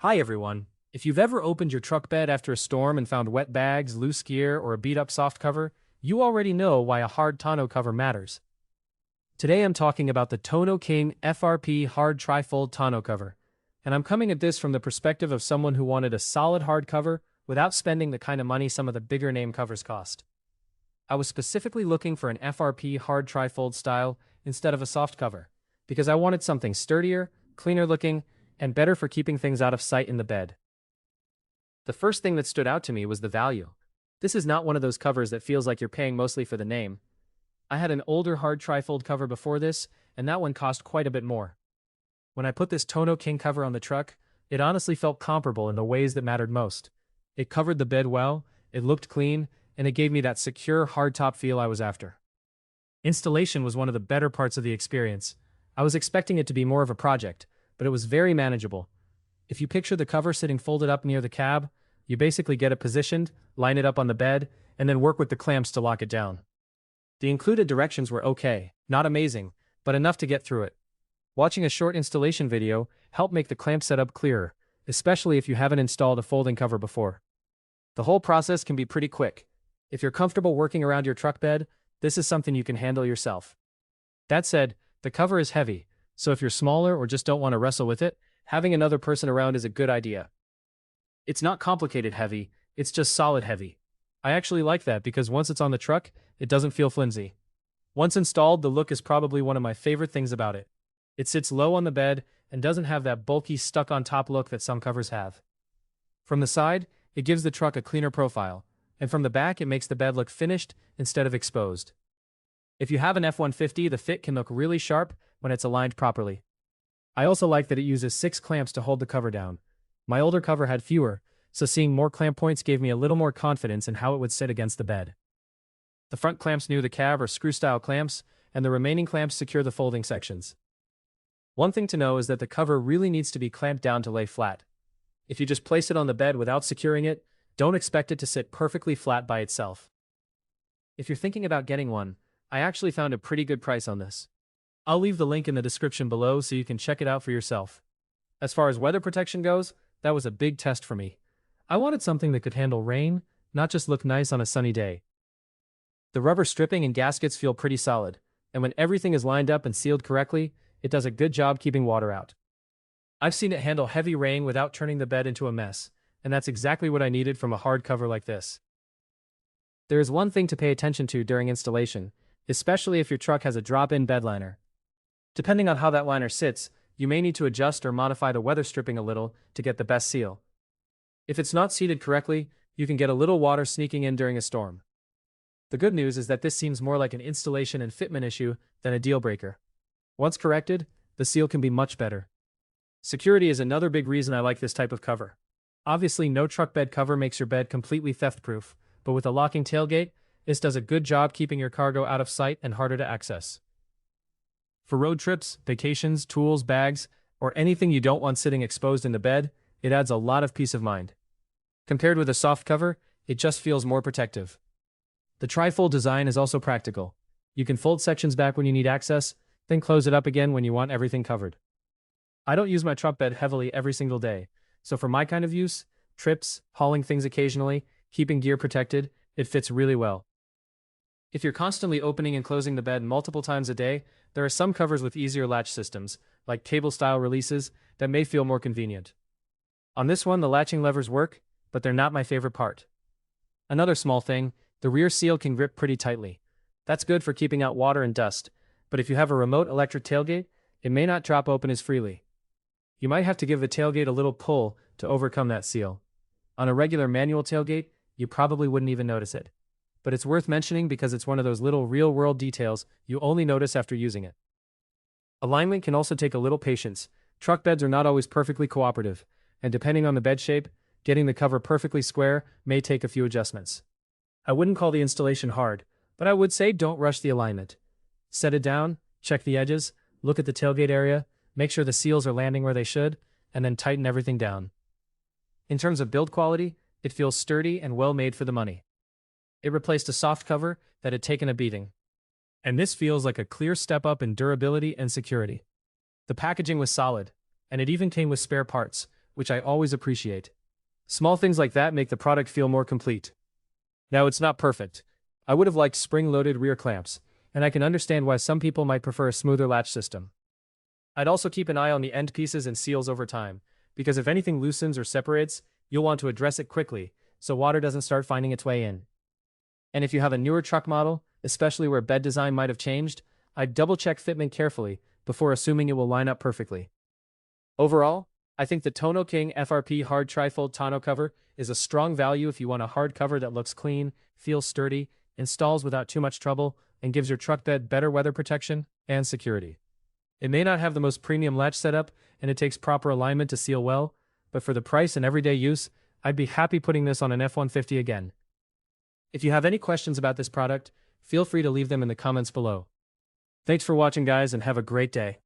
Hi everyone. If you've ever opened your truck bed after a storm and found wet bags, loose gear, or a beat-up soft cover, you already know why a hard tonneau cover matters. Today I'm talking about the Tonneau King FRP Hard Trifold Tonneau Cover, and I'm coming at this from the perspective of someone who wanted a solid hard cover without spending the kind of money some of the bigger name covers cost. I was specifically looking for an FRP Hard Trifold style instead of a soft cover, because I wanted something sturdier, cleaner looking, and better for keeping things out of sight in the bed. The first thing that stood out to me was the value. This is not one of those covers that feels like you're paying mostly for the name. I had an older hard trifold cover before this, and that one cost quite a bit more. When I put this Tonneau King cover on the truck, it honestly felt comparable in the ways that mattered most. It covered the bed well, it looked clean, and it gave me that secure hardtop feel I was after. Installation was one of the better parts of the experience. I was expecting it to be more of a project, but it was very manageable. If you picture the cover sitting folded up near the cab, you basically get it positioned, line it up on the bed, and then work with the clamps to lock it down. The included directions were okay, not amazing, but enough to get through it. Watching a short installation video helped make the clamp setup clearer, especially if you haven't installed a folding cover before. The whole process can be pretty quick. If you're comfortable working around your truck bed, this is something you can handle yourself. That said, the cover is heavy, so if you're smaller or just don't want to wrestle with it, having another person around is a good idea. It's not complicated heavy, it's just solid heavy. I actually like that because once it's on the truck, it doesn't feel flimsy. Once installed, the look is probably one of my favorite things about it. It sits low on the bed and doesn't have that bulky stuck on top look that some covers have. From the side, it gives the truck a cleaner profile, and from the back it makes the bed look finished instead of exposed. If you have an F-150, the fit can look really sharp when it's aligned properly. I also like that it uses 6 clamps to hold the cover down. My older cover had fewer, so seeing more clamp points gave me a little more confidence in how it would sit against the bed. The front clamps near the cab are screw-style clamps, and the remaining clamps secure the folding sections. One thing to know is that the cover really needs to be clamped down to lay flat. If you just place it on the bed without securing it, don't expect it to sit perfectly flat by itself. If you're thinking about getting one, I actually found a pretty good price on this. I'll leave the link in the description below so you can check it out for yourself. As far as weather protection goes, that was a big test for me. I wanted something that could handle rain, not just look nice on a sunny day. The rubber stripping and gaskets feel pretty solid, and when everything is lined up and sealed correctly, it does a good job keeping water out. I've seen it handle heavy rain without turning the bed into a mess, and that's exactly what I needed from a hard cover like this. There is one thing to pay attention to during installation, especially if your truck has a drop-in bed liner. Depending on how that liner sits, you may need to adjust or modify the weather stripping a little to get the best seal. If it's not seated correctly, you can get a little water sneaking in during a storm. The good news is that this seems more like an installation and fitment issue than a deal breaker. Once corrected, the seal can be much better. Security is another big reason I like this type of cover. Obviously, no truck bed cover makes your bed completely theft-proof, but with a locking tailgate, this does a good job keeping your cargo out of sight and harder to access. For road trips, vacations, tools, bags, or anything you don't want sitting exposed in the bed, it adds a lot of peace of mind. Compared with a soft cover, it just feels more protective. The trifold design is also practical. You can fold sections back when you need access, then close it up again when you want everything covered. I don't use my truck bed heavily every single day, so for my kind of use, trips, hauling things occasionally, keeping gear protected, it fits really well. If you're constantly opening and closing the bed multiple times a day, there are some covers with easier latch systems, like table-style releases, that may feel more convenient. On this one, the latching levers work, but they're not my favorite part. Another small thing, the rear seal can grip pretty tightly. That's good for keeping out water and dust, but if you have a remote electric tailgate, it may not drop open as freely. You might have to give the tailgate a little pull to overcome that seal. On a regular manual tailgate, you probably wouldn't even notice it. But it's worth mentioning because it's one of those little real-world details you only notice after using it. Alignment can also take a little patience. Truck beds are not always perfectly cooperative, and depending on the bed shape, getting the cover perfectly square may take a few adjustments. I wouldn't call the installation hard, but I would say don't rush the alignment. Set it down, check the edges, look at the tailgate area, make sure the seals are landing where they should, and then tighten everything down. In terms of build quality, it feels sturdy and well made for the money. It replaced a soft cover that had taken a beating. And this feels like a clear step up in durability and security. The packaging was solid, and it even came with spare parts, which I always appreciate. Small things like that make the product feel more complete. Now, it's not perfect. I would have liked spring-loaded rear clamps, and I can understand why some people might prefer a smoother latch system. I'd also keep an eye on the end pieces and seals over time, because if anything loosens or separates, you'll want to address it quickly, so water doesn't start finding its way in. And if you have a newer truck model, especially where bed design might have changed, I'd double-check fitment carefully before assuming it will line up perfectly. Overall, I think the Tonneau King FRP Hard Trifold tonneau cover is a strong value if you want a hard cover that looks clean, feels sturdy, installs without too much trouble, and gives your truck bed better weather protection and security. It may not have the most premium latch setup, and it takes proper alignment to seal well, but for the price and everyday use, I'd be happy putting this on an F-150 again. If you have any questions about this product, feel free to leave them in the comments below. Thanks for watching, guys, and have a great day.